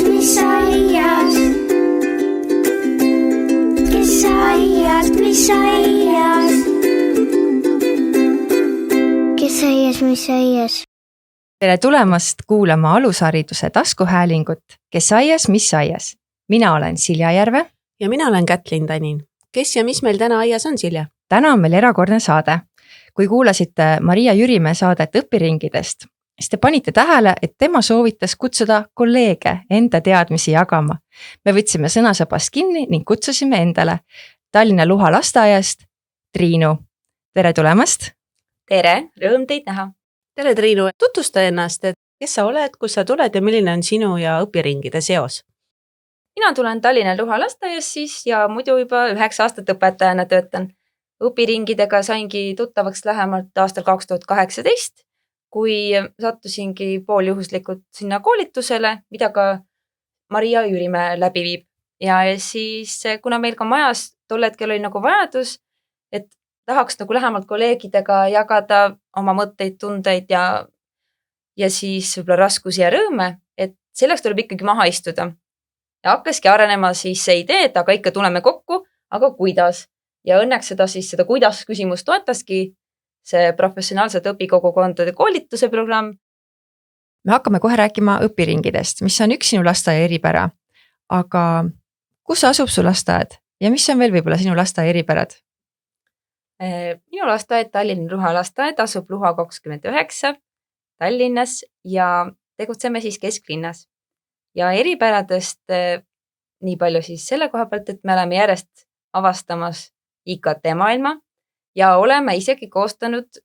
mis aias? Kes aias, mis aias? Kes aias, mis aias? Tere tulemast kuulama alushariduse taskuhäälingut Kes aias, mis aias? Mina olen Silja Järve. Ja mina olen Kätlin Tanin. Kes ja mis meil täna aias on, Silja? Täna on meil erakordne saade. Kui kuulasite Maria Jürimäe saadet õpiringidest, siis te panite tähele, et tema soovitas kutsuda kolleege enda teadmisi jagama. Me võtsime sõnasabast kinni ning kutsusime endale Tallinna Luha lasteaiast Triinu. Tere tulemast! Tere, rõõm teid näha! Tere, Triinu! Tutvusta ennast, et kes sa oled, kus sa tuled ja milline on sinu ja õpiringide seos? Mina tulen Tallinna Luha lasteaiast siis ja muidu juba 9 aastat õpetajana töötan. Õpiringidega saingi tuttavaks lähemalt aastal 2018, kui sattusingi pooljuhuslikult sinna koolitusele, mida ka Maria Jürimäe läbi viib. Ja siis, kuna meil ka majas tol hetkel oli nagu vajadus, et tahaks nagu lähemalt kolleegidega jagada oma mõtteid, tundeid ja siis võib-olla raskusi ja rõõme, et selleks tuleb ikkagi maha istuda. Ja hakkaski arenema siis see idee, et aga ikka tuleme kokku, aga kuidas? Ja õnneks seda kuidas küsimus toetaski see professionaalsed õpikogukondade koolituse programm. Me hakkame kohe rääkima õpiringidest, mis on üks sinu lasteaia eripära. Aga kus asub su lasteaed ja mis on veel võib-olla sinu lasteaia eripärad? Minu lasteaed Tallinna Luha lasteaed asub Luha 29 Tallinnas ja tegutseme siis kesklinnas. Ja eripäradest nii palju siis selle koha pealt, et me oleme järjest avastamas IKT maailma ja oleme isegi koostanud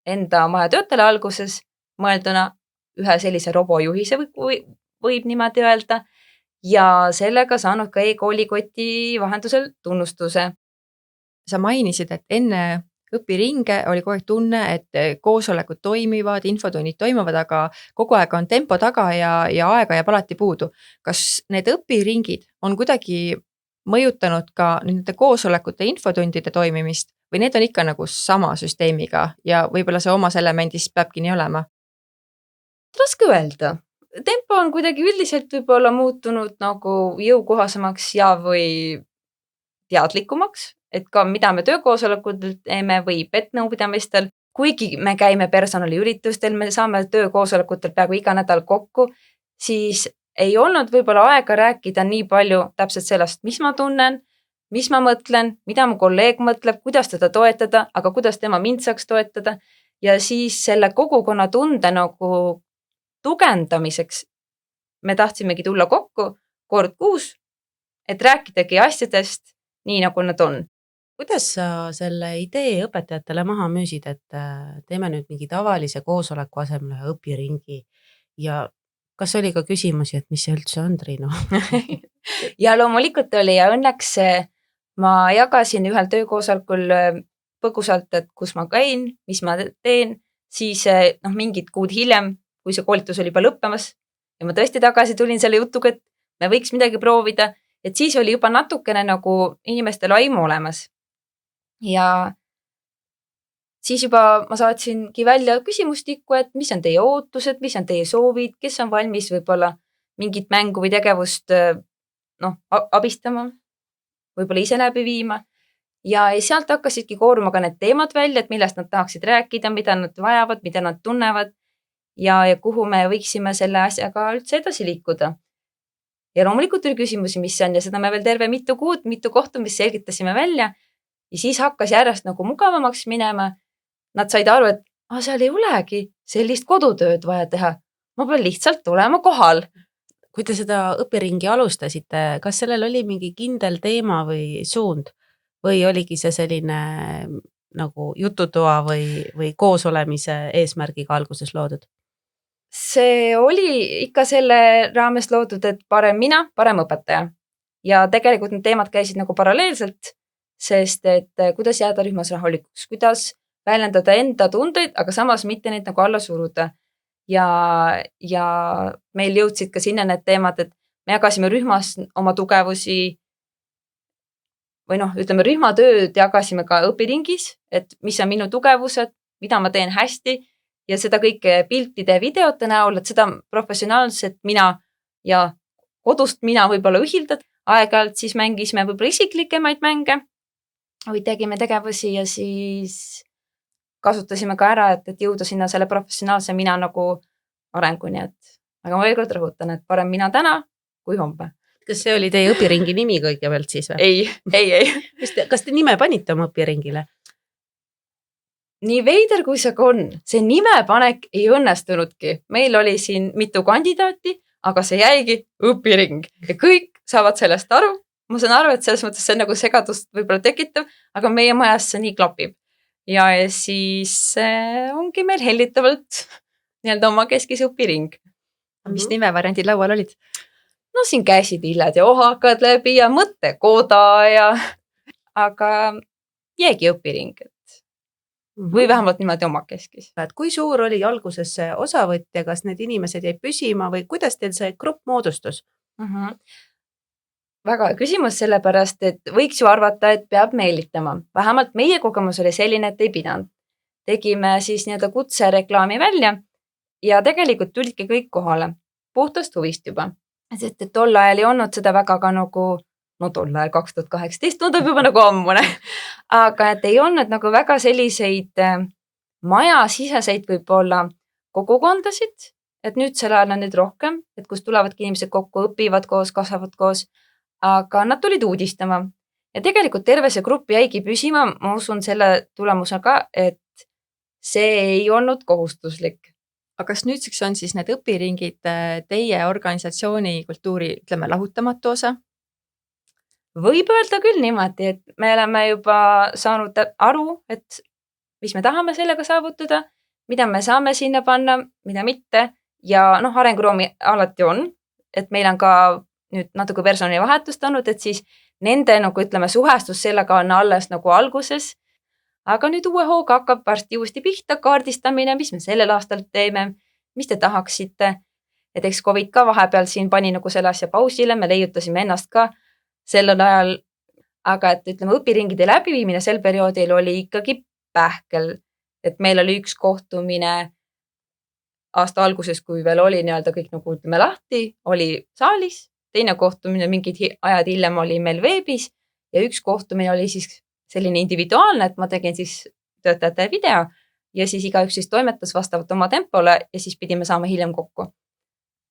enda maja töötele alguses mõelduna ühe sellise robojuhise võib niimoodi öelda ja sellega saanud ka e-koolikoti vahendusel tunnustuse. Sa mainisid, et enne õpiringe oli kogu aeg tunne, et koosolekud toimivad, infotunnid toimuvad, aga kogu aeg on tempo taga ja aega jääb alati puudu. Kas need õpiringid on kuidagi mõjutanud ka nende koosolekute infotundide toimimist või need on ikka nagu sama süsteemiga ja võib-olla see omas elemendis peabki nii olema? Raske öelda. Tempo on kuidagi üldiselt võib-olla muutunud nagu jõukohasemaks ja või teadlikumaks, et ka mida me töökoosolekutel teeme või petnõupidamistel. Kuigi me käime personaliüritustel, me saame töökoosolekutel peaaegu iga nädal kokku, siis ei olnud võib-olla aega rääkida nii palju täpselt sellest, mis ma tunnen, mis ma mõtlen, mida mu kolleeg mõtleb, kuidas teda toetada, aga kuidas tema mind saaks toetada. Ja siis selle kogukonna tunde nagu tugevdamiseks me tahtsimegi tulla kokku kord kuus, et rääkidagi asjadest nii, nagu nad on. Kuidas sa selle idee õpetajatele maha müüsid, et teeme nüüd mingi tavalise koosoleku asemel õpiringi ja kas oli ka küsimusi, et mis see üldse on, Triinu? Ja loomulikult oli ja õnneks ma jagasin ühel töökoosolekul põgusalt, et kus ma käin, mis ma teen, siis mingid kuud hiljem, kui see koolitus oli juba lõppemas ja ma tõesti tagasi tulin selle jutuga, et me võiks midagi proovida, et siis oli juba natukene nagu inimestel aimu olemas. Ja siis juba ma saatsingi välja küsimustikku, et mis on teie ootused, mis on teie soovid, kes on valmis võib-olla mingit mängu või tegevust abistama, võib-olla ise läbi viima. Ja sealt hakkasidki kooruma ka need teemad välja, et millest nad tahaksid rääkida, mida nad vajavad, mida nad tunnevad ja kuhu me võiksime selle asjaga üldse edasi liikuda. Ja loomulikult tuli küsimusi, mis on ja seda me veel terve mitu kuud, mitu kohtumist selgitasime välja ja siis hakkas järjest nagu mugavamaks minema. Nad said aru, et seal ei olegi sellist kodutööd vaja teha. Ma pean lihtsalt tulema kohal. Kui te seda õpiringi alustasite, kas sellel oli mingi kindel teema või suund? Või oligi see selline nagu jututoa või koos olemise eesmärgiga alguses loodud? See oli ikka selle raames loodud, et parem mina, parem õpetaja. Ja tegelikult need teemad käisid nagu paralleelselt, sest et kuidas jääda rühmas rahulikuks, kuidas väljendada enda tundeid, aga samas mitte neid nagu alla suruda. Ja meil jõudsid ka sinna need teemad, et me jagasime rühmas oma tugevusi või ütleme rühmatööd jagasime ka õpiringis, et mis on minu tugevused, mida ma teen hästi ja seda kõike piltide ja videote näol, et seda professionaalselt mina ja kodust mina võib-olla ühildad, aeg-ajalt siis mängisime võib-olla isiklikemaid mänge või tegime tegevusi ja siis kasutasime ka ära, et jõuda sinna selle professionaalse mina nagu arenguni, et aga ma veel kord rõhutan, et parem mina täna kui homme. kas see oli teie õpiringi nimi kõigepealt siis või? Ei. Kas te nime panite oma õpiringile? Nii veider kui see ka on, see nimepanek ei õnnestunudki. Meil oli siin mitu kandidaati, aga see jäigi õpiring ja kõik saavad sellest aru. Ma saan aru, et selles mõttes see nagu segadust võib-olla tekitab, aga meie majas see nii klapib. Ja siis ongi meil hellitavalt nii-öelda oma keskis õpiring. Mis nimevariandid laual olid? No siin käisid illed ja ohakad läbi ja mõttekoda ja aga jäigi õpiring. Või vähemalt niimoodi oma keskis. Et kui suur oli alguses see osavõtja, kas need inimesed jäi püsima või kuidas teil see grupp moodustus? Väga hea küsimus sellepärast, et võiks ju arvata, et peab meelitama. Vähemalt meie kogemus oli selline, et ei pidanud. Tegime siis nii-öelda kutsereklaami välja ja tegelikult tulidki kõik kohale. Puhtast huvist juba. Sest et tol ajal ei olnud seda väga ka nagu tol ajal 2018 tundub juba nagu ammune, aga et ei olnud nagu väga selliseid majasiseseid võib-olla kogukondasid, et nüüd sel ajal on nüüd rohkem, et kus tulevadki inimesed kokku, õpivad koos, kasvavad koos, aga nad tulid uudistama ja tegelikult terve see grupp jäigi püsima, ma usun selle tulemusel ka, et see ei olnud kohustuslik. Aga kas nüüdseks on siis need õpiringid teie organisatsiooni kultuuri, ütleme, lahutamatu osa? Võib öelda küll niimoodi, et me oleme juba saanud aru, et mis me tahame sellega saavutada, mida me saame sinna panna, mida mitte ja arenguruumi alati on, et meil on ka nüüd natuke personali vahetust olnud, et siis nende nagu ütleme suhestus sellega on alles nagu alguses, aga nüüd uue hooga hakkab varsti uuesti pihta kaardistamine, mis me sellel aastal teeme, mis te tahaksite, et eks COVID ka vahepeal siin pani nagu selle asja pausile, me leiutasime ennast ka sellel ajal, aga et ütleme õpiringide läbiviimine sel perioodil oli ikkagi pähkel, et meil oli üks kohtumine aasta alguses, kui veel oli nii-öelda kõik nagu ütleme lahti, oli saalis, teine kohtumine mingid ajad hiljem oli meil veebis ja üks kohtumine oli siis selline individuaalne, et ma tegin siis töötajate video ja siis igaüks siis toimetas vastavalt oma tempole ja siis pidime saama hiljem kokku.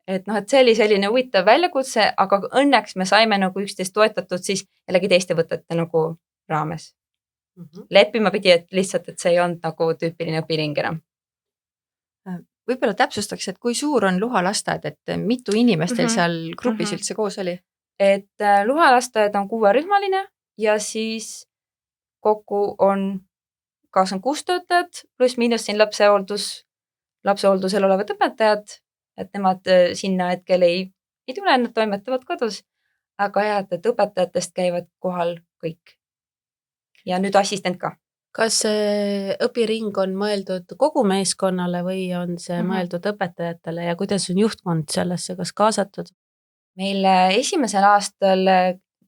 Et see oli selline huvitav väljakutse, aga õnneks me saime nagu üksteist toetatud siis jällegi teiste võtete nagu raames. Leppima pidi, et lihtsalt, et see ei olnud nagu tüüpiline õpiring enam. Võib-olla täpsustaks, et kui suur on Luha lasteaed, et mitu inimest teil seal grupis üldse koos oli? Et Luha lasteaed on 6-rühmaline ja siis kokku on 26 töötajat pluss miinus siin lapsehooldusel olevad õpetajad, et nemad sinna hetkel ei tule, nad toimetavad kodus, aga jah, et õpetajatest käivad kohal kõik. Ja nüüd assistent ka. Kas see õpiring on mõeldud kogu meeskonnale või on see mõeldud õpetajatele ja kuidas on juhtkond sellesse kas kaasatud? Meil esimesel aastal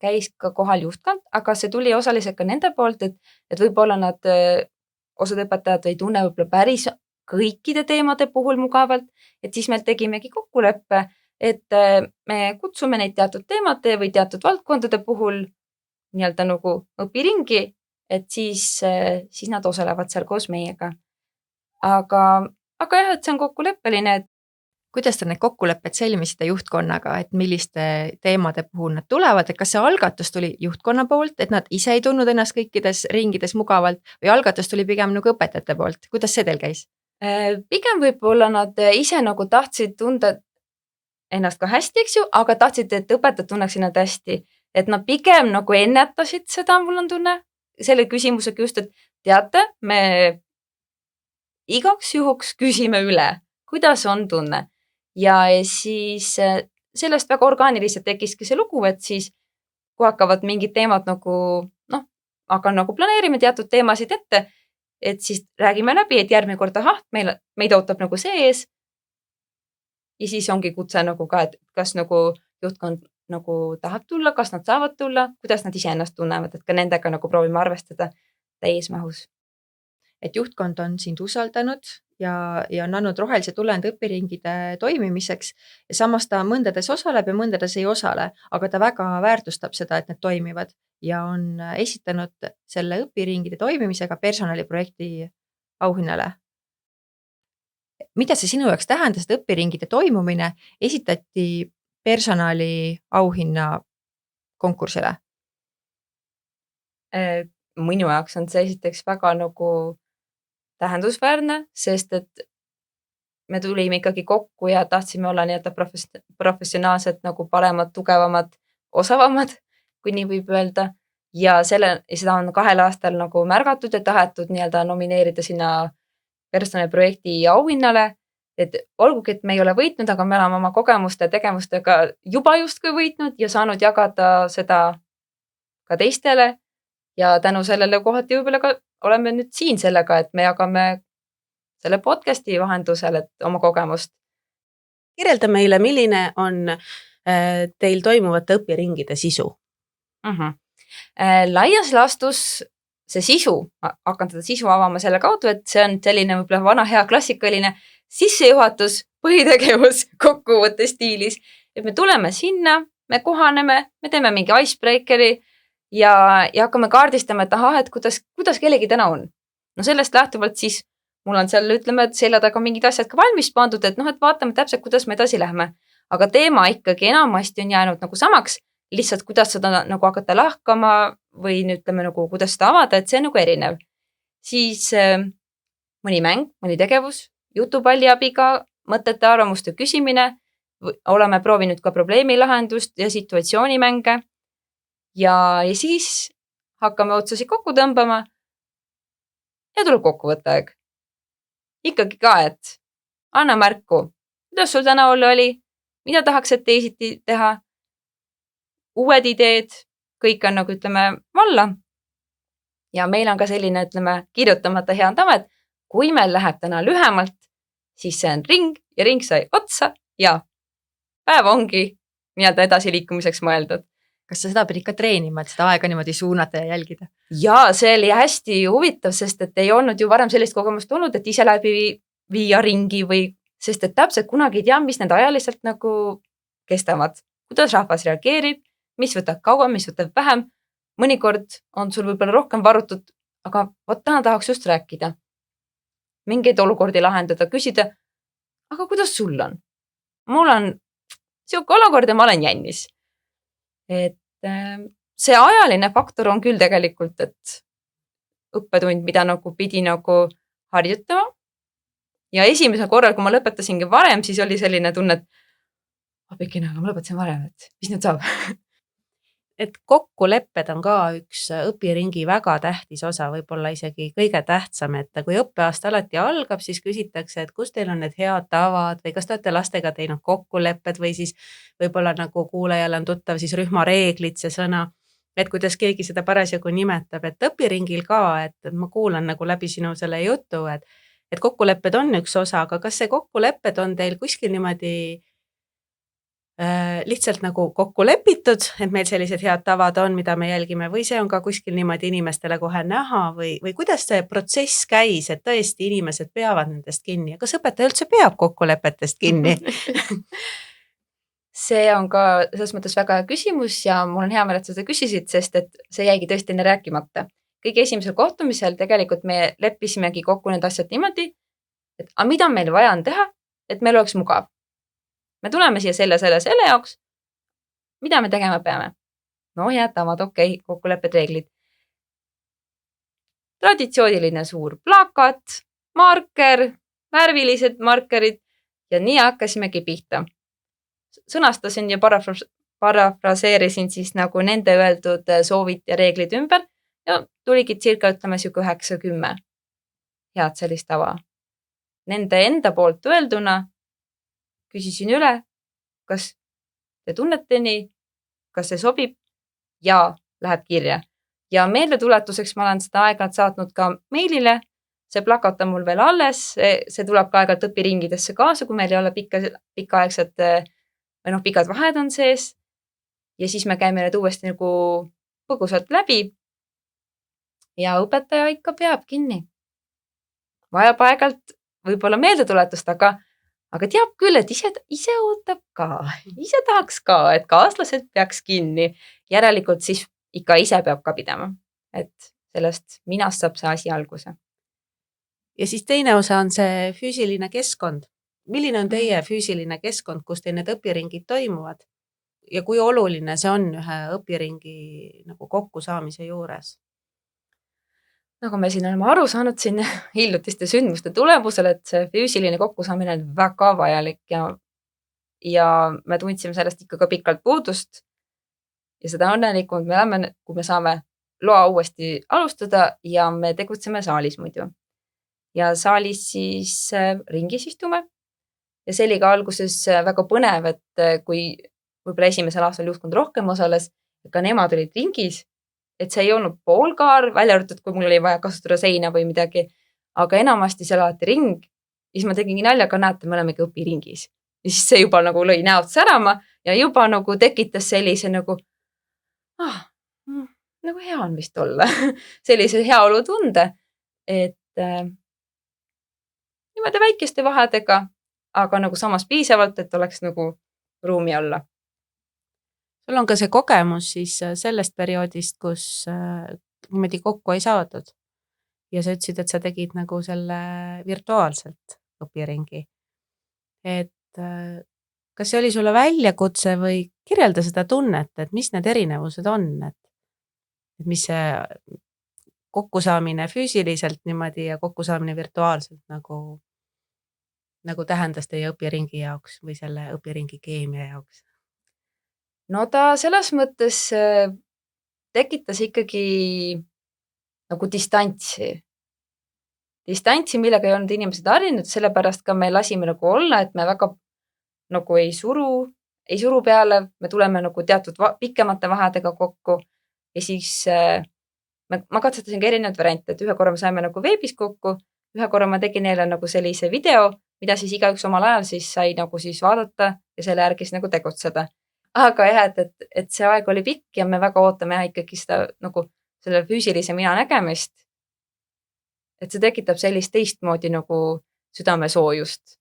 käis ka kohal juhtkond, aga see tuli osaliselt ka nende poolt, et võib-olla nad osad õpetajad ei tunne võib-olla päris kõikide teemade puhul mugavalt, et siis meil tegimegi kokkuleppe, et me kutsume neid teatud teemade või teatud valdkondade puhul nii-öelda nagu õpiringi, et siis nad osalevad seal koos meiega. Aga jah, et see on kokkuleppeline. Kuidas te need kokkulepped sõlmisite juhtkonnaga, et milliste teemade puhul nad tulevad, et kas see algatus tuli juhtkonna poolt, et nad ise ei tundnud ennast kõikides ringides mugavalt või algatus tuli pigem nagu õpetajate poolt? Kuidas see teil käis? Pigem võib-olla nad ise nagu tahtsid tunda ennast ka hästi, eks ju, aga tahtsid, et õpetajad tunneksid nad hästi. Et nad pigem nagu ennetasid seda, mul on tunne, selle küsimusega just, et teate, me igaks juhuks küsime üle, kuidas on tunne. Ja siis sellest väga orgaaniliselt tekiski see lugu, et siis kui hakkavad mingid teemad nagu, hakkan nagu planeerime teatud teemasid ette, et siis räägime läbi, et järgmine kord, meid ootab nagu see ees. Ja siis ongi kutse nagu ka, et kas nagu juhtkond nagu tahab tulla, kas nad saavad tulla, kuidas nad ise ennast tunnevad, et ka nendega nagu proovime arvestada täies mahus. Et juhtkond on sind usaldanud ja on andnud rohelise tule nende õpiringide toimimiseks ja samas ta mõndades osaleb ja mõndades ei osale, aga ta väga väärtustab seda, et need toimivad ja on esitanud selle õpiringide toimimisega personaliprojekti auhinnale. Mida see sinu jaoks tähendas, et õpiringide toimumine esitati personali auhinna konkursile? Minu jaoks on see esiteks väga nagu tähendusväärne, sest et me tulime ikkagi kokku ja tahtsime olla nii-öelda professionaalsed nagu paremad, tugevamad, osavamad, kui nii võib öelda. Ja seda on 2 aastal nagu märgatud ja tahetud nii-öelda nomineerida sinna personaliprojekti auhinnale. Et olgugi, et me ei ole võitnud, aga me oleme oma kogemuste ja tegevustega juba justkui võitnud ja saanud jagada seda ka teistele. Ja tänu sellele kohati võib-olla ka oleme nüüd siin sellega, et me jagame selle podcasti vahendusel, et oma kogemust. Kirjelda meile, milline on teil toimuvate õpiringide sisu? Laias laastus see sisu, hakkan seda sisu avama selle kaudu, et see on selline võib-olla vana hea klassikaline sissejuhatus, põhitegevus kokkuvõtte stiilis, et me tuleme sinna, me kohaneme, me teeme mingi icebreakeri ja hakkame kaardistama, et ahah, et kuidas kellegi täna on. No sellest lähtuvalt siis mul on seal, ütleme, et selja taga mingid asjad ka valmis pandud, et et vaatame täpselt, kuidas me edasi lähme. Aga teema ikkagi enamasti on jäänud nagu samaks, lihtsalt kuidas seda nagu hakata lahkama või ütleme nagu kuidas seda avada, et see on nagu erinev. Siis mõni mäng, mõni tegevus, jutupalli abiga, mõtete arvamuste küsimine, oleme proovinud ka probleemi lahendust ja situatsioonimänge ja siis hakkame otsusi kokku tõmbama ja tuleb kokkuvõtte aeg. Ikkagi ka, et anna märku, kuidas sul täna oli, mida tahaks, et teisiti teha, uued ideed, kõik on nagu ütleme valla. Ja meil on ka selline, ütleme, kirjutamata hea tava, et kui meil läheb täna lühemalt, siis see on ring ja ring sai otsa ja päev ongi nii-öelda edasiliikumiseks mõeldud. Kas sa seda pidid ka treenima, et seda aega niimoodi suunata ja jälgida? Ja see oli hästi huvitav, sest et ei olnud ju varem sellist kogemust olnud, et ise läbi viia ringi või, sest et täpselt kunagi ei tea, mis need ajaliselt nagu kestavad. Kuidas rahvas reageerib, mis võtab kauem, mis võtab vähem. Mõnikord on sul võib-olla rohkem varutud, aga vot täna tahaks just rääkida. Mingeid olukordi lahendada, küsida, aga kuidas sul on? Mul on siuke olukord ja ma olen jännis. Et see ajaline faktor on küll tegelikult, et õppetund, mida nagu pidi nagu harjutama. Ja esimesel korral, kui ma lõpetasingi varem, siis oli selline tunne, et apikene, aga ma lõpetasin varem, et mis nüüd saab? Et kokkulepped on ka üks õpiringi väga tähtis osa, võib-olla isegi kõige tähtsam, et kui õppeaasta alati algab, siis küsitakse, et kus teil on need head tavad või kas te olete lastega teinud kokkulepped või siis võib-olla nagu kuulajale on tuttav siis rühmareeglid, see sõna, et kuidas keegi seda parasjagu nimetab, et õpiringil ka, et ma kuulan nagu läbi sinu selle jutu, et kokkulepped on üks osa, aga kas see kokkulepped on teil kuskil niimoodi lihtsalt nagu kokku lepitud, et meil sellised head tavad on, mida me jälgime või see on ka kuskil niimoodi inimestele kohe näha või kuidas see protsess käis, et tõesti inimesed peavad nendest kinni ja kas õpetaja üldse peab kokkulepetest kinni? See on ka selles mõttes väga hea küsimus ja mul on hea meel, et sa seda küsisid, sest et see jäigi tõesti enne rääkimata. Kõige esimesel kohtumisel tegelikult me leppisimegi kokku need asjad niimoodi, et mida meil vaja on teha, et meil oleks mugav. Me tuleme siia selle jaoks, mida me tegema peame? No head tavad, okei, kokkulepped, reeglid. Traditsiooniline suur plakat, marker, värvilised markerid ja nii hakkasimegi pihta. Sõnastasin ja parafraseerisin siis nagu nende öeldud soovid ja reeglid ümber ja tuligi circa ütleme siuke 9-10 head sellist tava. Nende enda poolt öelduna küsisin üle, kas te tunnete nii, kas see sobib ja läheb kirja. Ja meeldetuletuseks ma olen seda aeg-ajalt saatnud ka meilile. See plakat on mul veel alles, see tuleb ka aeg-ajalt õpiringidesse kaasa, kui meil ei ole pikaaegsed või pikad vahed on sees. Ja siis me käime need uuesti nagu põgusalt läbi. Ja õpetaja ikka peab kinni. Vajab aeg-ajalt võib-olla meeldetuletust, aga teab küll, et ise ootab ka, ise tahaks ka, et kaaslased peaks kinni. Järelikult siis ikka ise peab ka pidama, et sellest minast saab see asi alguse. Ja siis teine osa on see füüsiline keskkond. Milline on teie füüsiline keskkond, kus teil need õpiringid toimuvad? Ja kui oluline see on ühe õpiringi nagu kokkusaamise juures? Nagu me siin oleme aru saanud siin hiljutiste sündmuste tulemusel, et see füüsiline kokkusaamine on väga vajalik ja me tundsime sellest ikka ka pikalt puudust. Ja seda õnnelikult me oleme, kui me saame loa uuesti alustada ja me tegutseme saalis muidu. Ja saalis siis ringis istume ja see oli ka alguses väga põnev, et kui võib-olla esimesel aastal juhtkond rohkem osales, ka nemad olid ringis, et see ei olnud poolkaar, välja arvatud, kui mul oli vaja kasutada seina või midagi, aga enamasti seal alati ring. Ja siis ma tegingi naljaga, näete, me olemegi õpiringis. Ja siis see juba nagu lõi näod särama ja juba nagu tekitas sellise nagu hea on vist olla. Sellise heaolu tunde, et niimoodi väikeste vahedega, aga nagu samas piisavalt, et oleks nagu ruumi olla. Sul on ka see kogemus siis sellest perioodist, kus niimoodi kokku ei saadud. Ja sa ütlesid, et sa tegid nagu selle virtuaalselt õpiringi. Et kas see oli sulle väljakutse või kirjelda seda tunnet, et mis need erinevused on? Et mis see kokkusaamine füüsiliselt niimoodi ja kokkusaamine virtuaalselt nagu tähendas teie õpiringi jaoks või selle õpiringi keemia jaoks? No ta selles mõttes tekitas ikkagi nagu distantsi. Distantsi, millega ei olnud inimesed harjunud, sellepärast ka me lasime nagu olla, et me väga nagu ei suru peale, me tuleme nagu teatud pikemate vahedega kokku ja siis ma katsetasin ka erinevad variante, et ühe korra me saime nagu veebis kokku, ühe korra ma tegin neile nagu sellise video, mida siis igaüks omal ajal siis sai nagu siis vaadata ja selle järgi siis nagu tegutseda. Aga jah, et see aeg oli pikk ja me väga ootame ikkagi seda nagu selle füüsilise mina nägemist. Et see tekitab sellist teistmoodi nagu südamesoojust.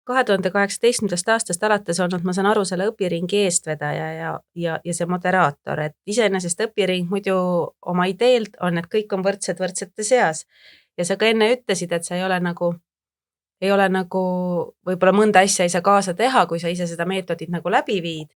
2018. aastast alates olnud, ma saan aru, selle õpiringi eestvedaja ja see moderaator, et iseenesest õpiring muidu oma ideelt on, et kõik on võrdsete seas. Ja sa ka enne ütlesid, et sa ei ole nagu võib-olla mõnda asja ei saa kaasa teha, kui sa ise seda meetodit nagu läbi viid.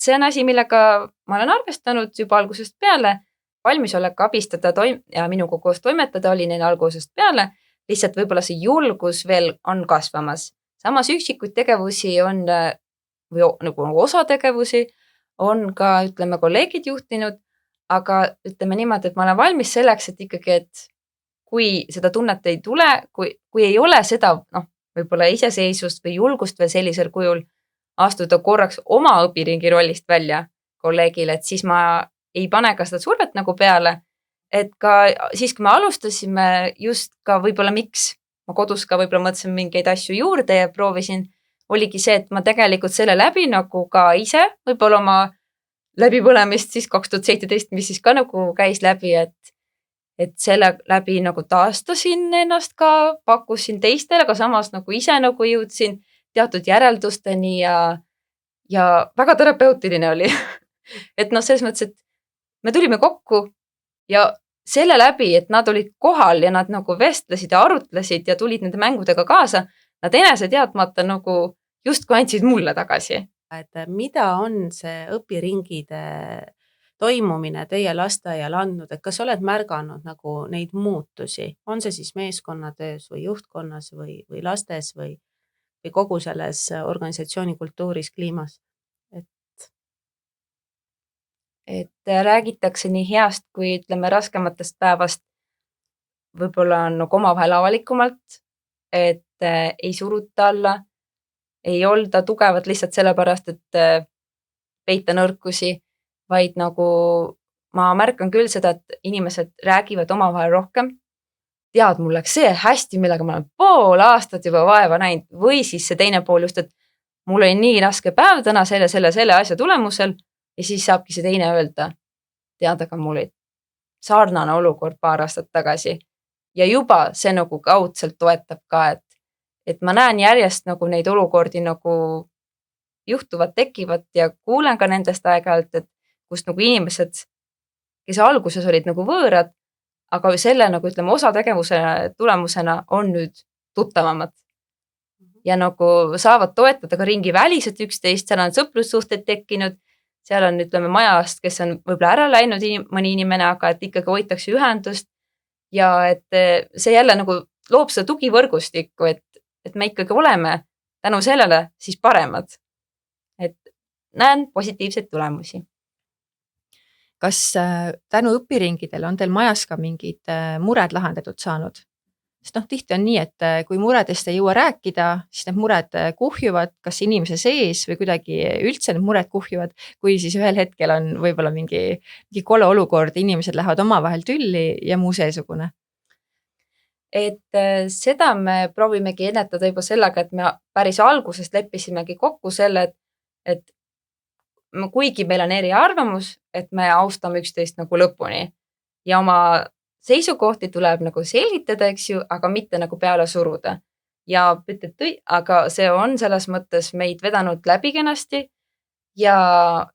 See on asi, millega ma olen arvestanud juba algusest peale. Valmisolek abistada ja minuga koos toimetada oli neil algusest peale. Lihtsalt võib-olla see julgus veel on kasvamas. Samas üksikuid tegevusi on või nagu osa tegevusi on ka, ütleme, kolleegid juhtinud, aga ütleme niimoodi, et ma olen valmis selleks, et ikkagi, et kui seda tunnet ei tule, kui ei ole seda võib-olla iseseisvust või julgust veel sellisel kujul astuda korraks oma õpiringi rollist välja kolleegile, et siis ma ei pane ka seda survet nagu peale, et ka siis, kui me alustasime just ka võib-olla miks ma kodus ka võib-olla mõtlesin mingeid asju juurde ja proovisin, oligi see, et ma tegelikult selle läbi nagu ka ise võib-olla oma läbipõlemist siis 2017, mis siis ka nagu käis läbi, et selle läbi nagu taastasin ennast ka, pakkusin teistele, aga samas nagu ise nagu jõudsin teatud järeldusteni ja väga terapeutiline oli. Et selles mõttes, et me tulime kokku ja selle läbi, et nad olid kohal ja nad nagu vestlesid ja arutlesid ja tulid nende mängudega kaasa, nad enese teadmata nagu justkui andsid mulle tagasi. Et mida on see õpiringide toimumine teie lasteaial andnud, et kas oled märganud nagu neid muutusi, on see siis meeskonnatöös või juhtkonnas või lastes või kogu selles organisatsiooni kultuuris, kliimas? Et räägitakse nii heast kui ütleme raskematest päevast võib-olla on nagu omavahel avalikumalt, et ei suruta alla, ei olda tugevad lihtsalt sellepärast, et peita nõrkusi, vaid nagu ma märkan küll seda, et inimesed räägivad omavahel rohkem. Tead, mul läks see hästi, millega ma olen pool aastat juba vaeva näinud või siis see teine pool just, et mul oli nii raske päev täna selle asja tulemusel ja siis saabki see teine öelda. Tead, aga mul oli sarnane olukord paar aastat tagasi ja juba see nagu kaudselt toetab ka, et ma näen järjest nagu neid olukordi nagu juhtuvad, tekivad ja kuulen ka nendest aeg-ajalt, et kus nagu inimesed, kes alguses olid nagu võõrad, aga selle nagu ütleme osategevuse tulemusena on nüüd tuttavamad. Ja nagu saavad toetada ka ringi väliselt üksteist, seal on sõprussuhted tekkinud, seal on ütleme majast, kes on võib-olla ära läinud mõni inimene, aga et ikkagi hoitakse ühendust ja et see jälle nagu loob seda tugivõrgustikku, et me ikkagi oleme tänu sellele siis paremad. Et näen positiivseid tulemusi. Kas tänu õpiringidele on teil majas ka mingid mured lahendatud saanud? Sest tihti on nii, et kui muredest ei jõua rääkida, siis need mured kuhjuvad kas inimese sees või kuidagi üldse need mured kuhjuvad, kui siis ühel hetkel on võib-olla mingi kole olukord, inimesed lähevad omavahel tülli ja muu seesugune. Et seda me proovimegi ennetada juba sellega, et me päris algusest leppisimegi kokku selle, et kuigi meil on eriarvamus, et me austame üksteist nagu lõpuni ja oma seisukohti tuleb nagu selgitada, eks ju, aga mitte nagu peale suruda. Ja aga see on selles mõttes meid vedanud läbi kenasti ja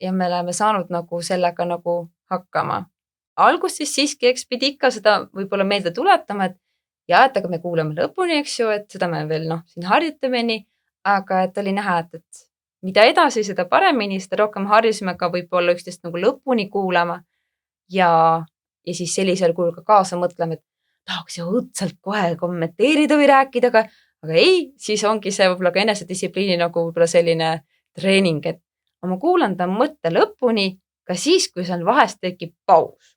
me oleme saanud nagu sellega nagu hakkama. Alguses siiski eks pidi ikka seda võib-olla meelde tuletama, et aga me kuulame lõpuni, eks ju, et seda me veel siin harjutame nii, aga et oli näha, et mida edasi, seda paremini, seda rohkem harjusime ka võib-olla üksteist nagu lõpuni kuulama ja siis sellisel kujul ka kaasa mõtleme, et tahaks ju õudselt kohe kommenteerida või rääkida, aga ei, siis ongi see võib-olla ka enesedistsipliini nagu võib-olla selline treening, et ma kuulan ta mõtte lõpuni ka siis, kui seal vahest tekib paus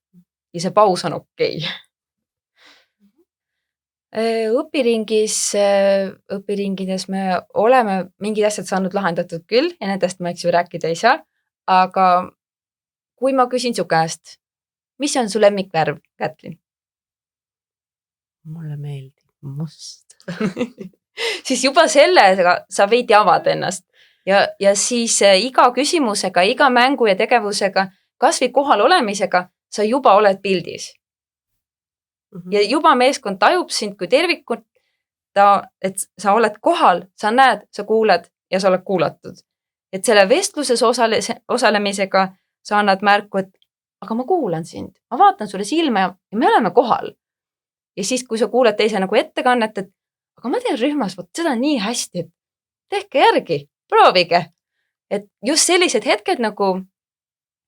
ja see paus on okei. Õpiringides me oleme mingid asjad saanud lahendatud küll ja nendest ma eks ju rääkida ei saa, aga kui ma küsin su käest, mis on su lemmikvärv, Kätlin? Mulle meeldib must. Siis juba sellega sa veidi avad ennast ja siis iga küsimusega, iga mängu ja tegevusega, kas või kohal olemisega, sa juba oled pildis. Ja juba meeskond tajub sind kui tervikut, et sa oled kohal, sa näed, sa kuuled ja sa oled kuulatud. Et selle vestluses osalemisega sa annad märku, et aga ma kuulan sind, ma vaatan sulle silma ja me oleme kohal. Ja siis, kui sa kuuled teise nagu ettekannet, et aga ma teen rühmas, võt seda nii hästi, et tehke järgi, proovige. Et just sellised hetked nagu,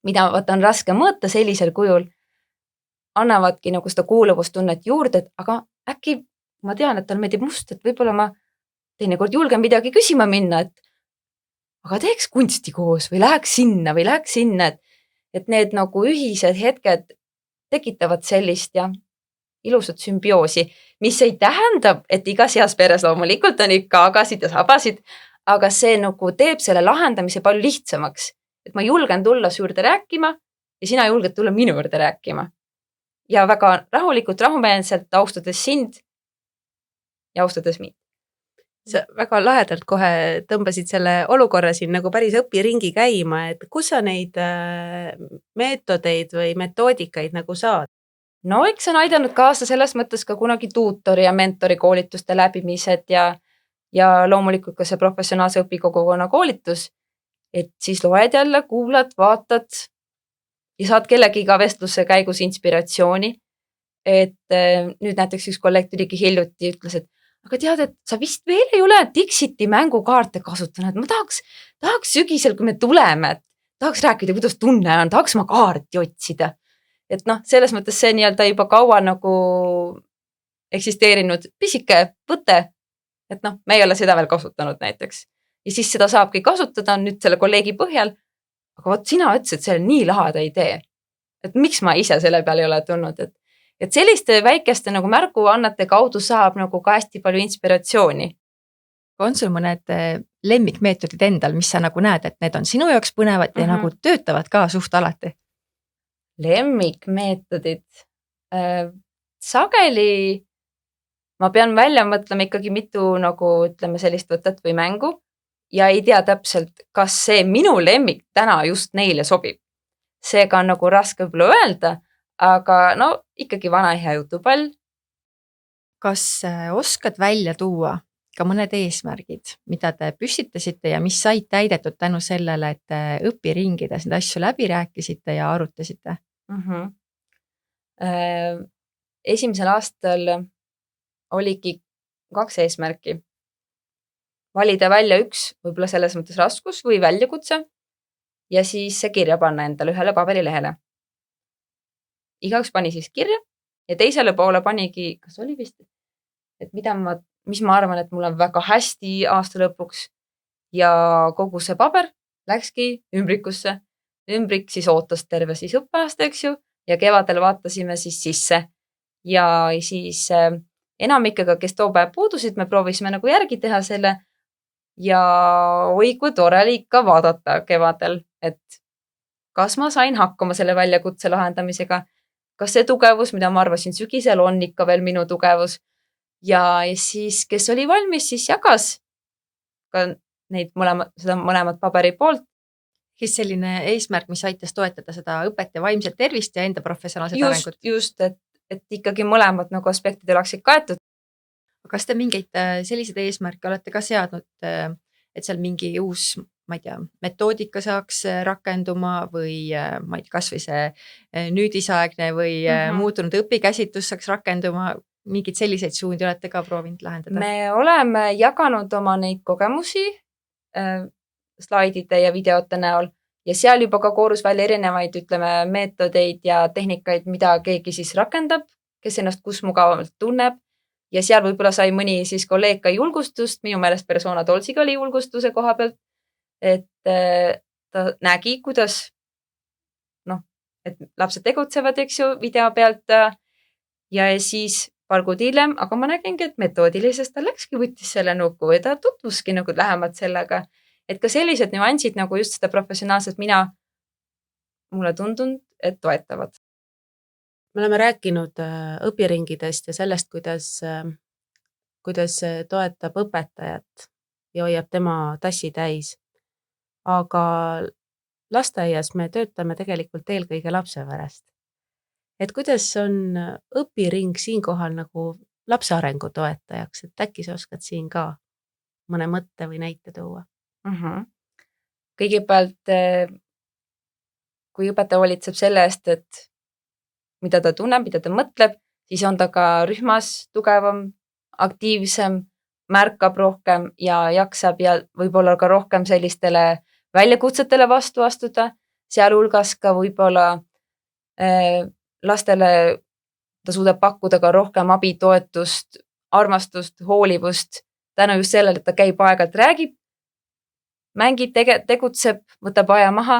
mida on raske mõõta sellisel kujul, annavadki nagu seda kuuluvustunnet juurde, et aga äkki ma tean, et tal meeldib must, et võib-olla ma teinekord julgen midagi küsima minna, et aga teeks kunsti koos või läheks sinna, et need nagu ühised hetked tekitavad sellist ja ilusat sümbioosi, mis ei tähenda, et igas heas peres loomulikult on ikka agasid ja sabasid, aga see nagu teeb selle lahendamise palju lihtsamaks, et ma julgen tulla su juurde rääkima ja sina julged tulla minu juurde rääkima. Ja väga rahulikult, rahumeelselt austades sind ja austades mind. Sa väga lahedalt kohe tõmbasid selle olukorra siin nagu päris õpiringi käima, et kus sa neid meetodeid või metoodikaid nagu saad? No eks on aidanud kaasa selles mõttes ka kunagi tuutori ja mentori koolituste läbimised ja loomulikult ka see professionaalse õpikogukonna koolitus, et siis loed jälle, kuulad, vaatad ja saad kellegiga vestluse käigus inspiratsiooni. Et nüüd näiteks üks kolleeg tuligi hiljuti ja ütles, et aga tead, et sa vist veel ei ole Dixiti mängukaarte kasutanud, ma tahaks sügisel, kui me tuleme, et tahaks rääkida, kuidas tunne on, tahaks ma kaarti otsida. Et selles mõttes see nii-öelda juba kaua nagu eksisteerinud pisike võte, et me ei ole seda veel kasutanud näiteks. Ja siis seda saabki kasutada nüüd selle kolleegi põhjal, aga vot sina ütlesid, et see on nii laheda idee. Et miks ma ise selle peale ei ole tulnud, et selliste väikeste nagu märguannete kaudu saab nagu ka hästi palju inspiratsiooni. On sul mõned lemmikmeetodid endal, mis sa nagu näed, et need on sinu jaoks põnevad ja nagu töötavad ka suht alati? Lemmikmeetodid. Sageli ma pean välja mõtlema ikkagi mitu nagu ütleme sellist võtet või mängu ja ei tea täpselt, kas see minu lemmik täna just neile sobib. Seega on nagu raske võib-olla öelda, aga ikkagi vana hea jutupall, kas oskad välja tuua ka mõned eesmärgid, mida te püstitasite ja mis said täidetud tänu sellele, et te õpiringides neid asju läbi rääkisite ja arutasite? Esimesel aastal oligi 2 eesmärki. Valida välja üks võib-olla selles mõttes raskus või väljakutse ja siis see kirja panna endale ühele paberilehele. Igaüks pani siis kirja ja teisele poole panigi, kas oli vist, et mis ma arvan, et mul on väga hästi aasta lõpuks ja kogu see paber läkski ümbrikusse. Ümbrik siis ootas terve siis õppeaasta, eks ju, ja kevadel vaatasime siis sisse ja siis enamikega, kes too päev puudusid, me proovisime nagu järgi teha selle ja oi, kui tore oli ikka vaadata kevadel, et kas ma sain hakkama selle väljakutse lahendamisega, kas see tugevus, mida ma arvasin sügisel, on ikka veel minu tugevus ja siis, kes oli valmis, siis jagas ka neid mõlemat paberi poolt. Siis selline eesmärk, mis aitas toetada seda õpetaja vaimset tervist ja enda professionaalset arengut. Just, et ikkagi mõlemad nagu aspektid oleksid kaetud. Kas te mingeid selliseid eesmärke olete ka seadnud, et seal mingi uus, ma ei tea, metoodika saaks rakenduma või ma ei tea, kas või see nüüdisaegne või muutunud õpikäsitlus saaks rakenduma, mingid selliseid suundi olete ka proovinud lahendada? Me oleme jaganud oma neid kogemusi slaidide ja videote näol ja seal juba ka koorus välja erinevaid, ütleme, meetodeid ja tehnikaid, mida keegi siis rakendab, kes ennast kus mugavalt tunneb ja seal võib-olla sai mõni siis kolleeg ka julgustust, minu meelest Persona Tolsiga oli julgustuse koha pealt, et ta nägi, kuidas et lapsed tegutsevad, eks ju, video pealt ja siis paar kuud hiljem, aga ma nägingi, et metoodilises ta läkski, võttis selle nuku ja ta tutvuski nagu lähemalt sellega. Et ka sellised nüansid nagu just seda professionaalset mulle tundunud, et toetavad. Me oleme rääkinud õpiringidest ja sellest, kuidas see toetab õpetajat ja hoiab tema tassi täis. Aga lasteaias me töötame tegelikult eelkõige lapse pärast. Et kuidas on õpiring siinkohal nagu lapse arengu toetajaks, et äkki sa oskad siin ka mõne mõtte või näite tuua? Kõigepealt, kui õpetaja hoolitseb selle eest, et mida ta tunneb, mida ta mõtleb, siis on ta ka rühmas tugevam, aktiivsem, märkab rohkem ja jaksab ja võib-olla ka rohkem sellistele väljakutsetele vastu astuda, sealhulgas ka võib-olla lastele ta suudab pakkuda ka rohkem abi, toetust, armastust, hoolivust, tänu just sellele, et ta käib aegalt, räägib, mängib, tegutseb, võtab aja maha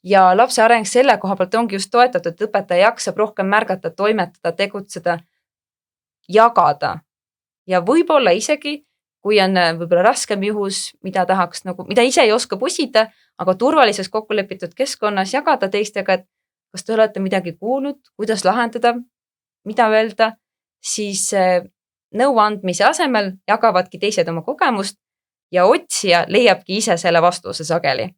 ja lapse areng selle koha pealt ongi just toetatud, et õpetaja jaksab rohkem märgata, toimetada, tegutseda, jagada ja võib-olla isegi, kui on võib-olla raskem juhus, mida tahaks mida ise ei oska pusida, aga turvalises kokkulepitud keskkonnas jagada teistega, et kas te olete midagi kuulnud, kuidas lahendada, mida öelda, siis nõu andmise asemel jagavadki teised oma kogemust ja otsija leiabki ise selle vastuse sageli.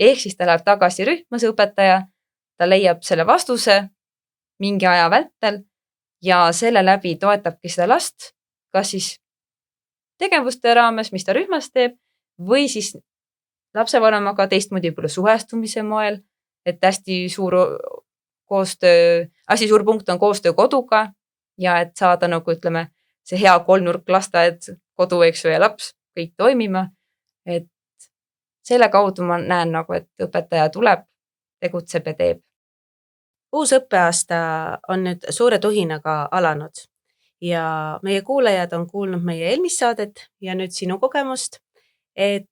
Ehk siis ta läheb tagasi rühma, see õpetaja, ta leiab selle vastuse mingi aja vältel ja selle läbi toetabki seda last, kas siis tegevuste raames, mis ta rühmas teeb, või siis lapsevanemaga teistmoodi võib-olla suhestumise moel, et hästi suur punkt on koostöö koduga ja et saada ütleme, see hea kolmnurk lasteaed, kodu, eks ju, ja laps, kõik toimima, et selle kaudu ma näen et õpetaja tuleb, tegutseb ja teeb. Uus õppeaasta on nüüd suure tuhinaga alanud ja meie kuulajad on kuulnud meie eelmist saadet ja nüüd sinu kogemust, et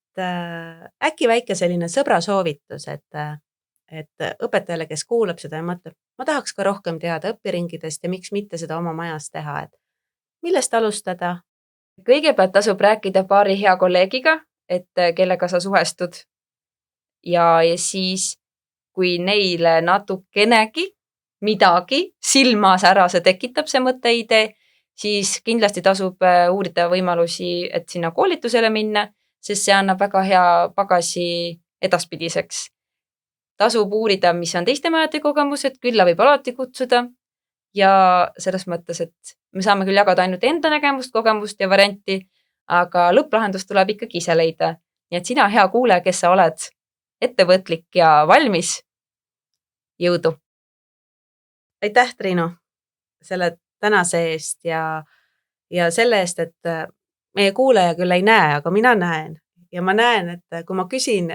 äkki väike selline sõbra soovitus, et õpetajale, kes kuulab seda ja mõtleb, ma tahaks ka rohkem teada õpiringidest ja miks mitte seda oma majas teha, et millest alustada? Kõigepealt tasub rääkida paari hea kolleegiga, et kellega sa suhestud ja siis, kui neile natukenegi midagi silmas ära see tekitab, see mõtteidee, siis kindlasti tasub uurida võimalusi, et sinna koolitusele minna, sest see annab väga hea pagasi edaspidiseks. Tasub uurida, mis on teiste majade kogemused, külla võib alati kutsuda ja selles mõttes, et me saame küll jagada ainult enda nägemust, kogemust ja varianti, aga lõpplahendus tuleb ikkagi ise leida. Nii et sina, hea kuulaja, kes sa oled ettevõtlik ja valmis, jõudu! Aitäh, Triinu, selle tänase eest ja selle eest, et meie kuulaja küll ei näe, aga mina näen. Ja ma näen, et kui ma küsin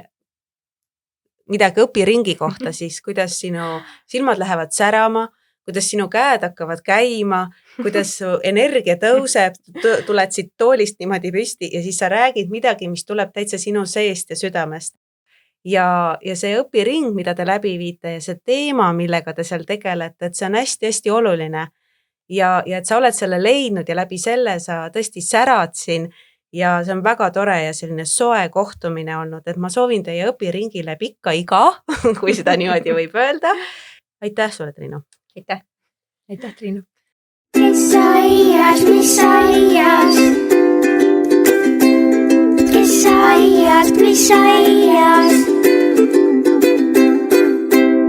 midagi õpiringi kohta, siis kuidas sinu silmad lähevad särama, kuidas sinu käed hakkavad käima, kuidas su energia tõuseb, tuled siit toolist niimoodi püsti ja siis sa räägid midagi, mis tuleb täitsa sinu seest ja südamest. Ja see õpiring, mida te läbi viite ja see teema, millega te seal tegelete, et see on hästi-hästi oluline. Ja et sa oled selle leidnud ja läbi selle sa tõesti särad siin ja see on väga tore ja selline soe kohtumine olnud, et ma soovin teie õpiringile pikka iga, kui seda niimoodi võib öelda. Aitäh sulle, Triinu! Aitäh! Aitäh, Triinu! Kes aias, mis aias? Kes aias, mis aias?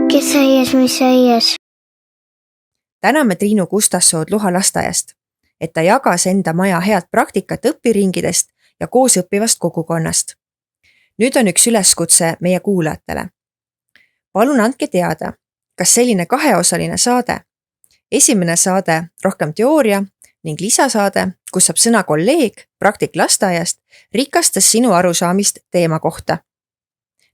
Kes aias, mis aias? Täname Triinu Kustassood Luha lasteaiast, et ta jagas enda maja head praktikat õpiringidest ja koos õppivast kogukonnast. Nüüd on üks üleskutse meie kuulajatele. Palun andke teada, kas selline 2-osaline saade, esimene saade rohkem teooria ning lisasaade, kus saab sõna kolleeg praktik lasteaiast, rikastas sinu arusaamist teema kohta.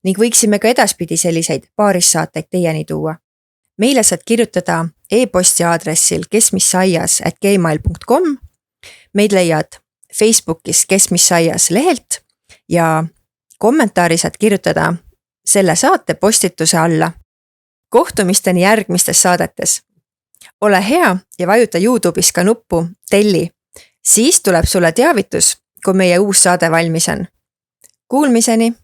Ning võiksime ka edaspidi selliseid paarissaateid teieni tuua. Meile saad kirjutada e-posti aadressil kesmissaias@gmail.com. Meid leiad Facebookis Kesmissaias lehelt ja kommentaari saad kirjutada selle saate postituse alla. Kohtumisteni järgmistes saadetes. Ole hea ja vajuta YouTube'is ka nuppu telli. Siis tuleb sulle teavitus, kui meie uus saade valmis on. Kuulmiseni!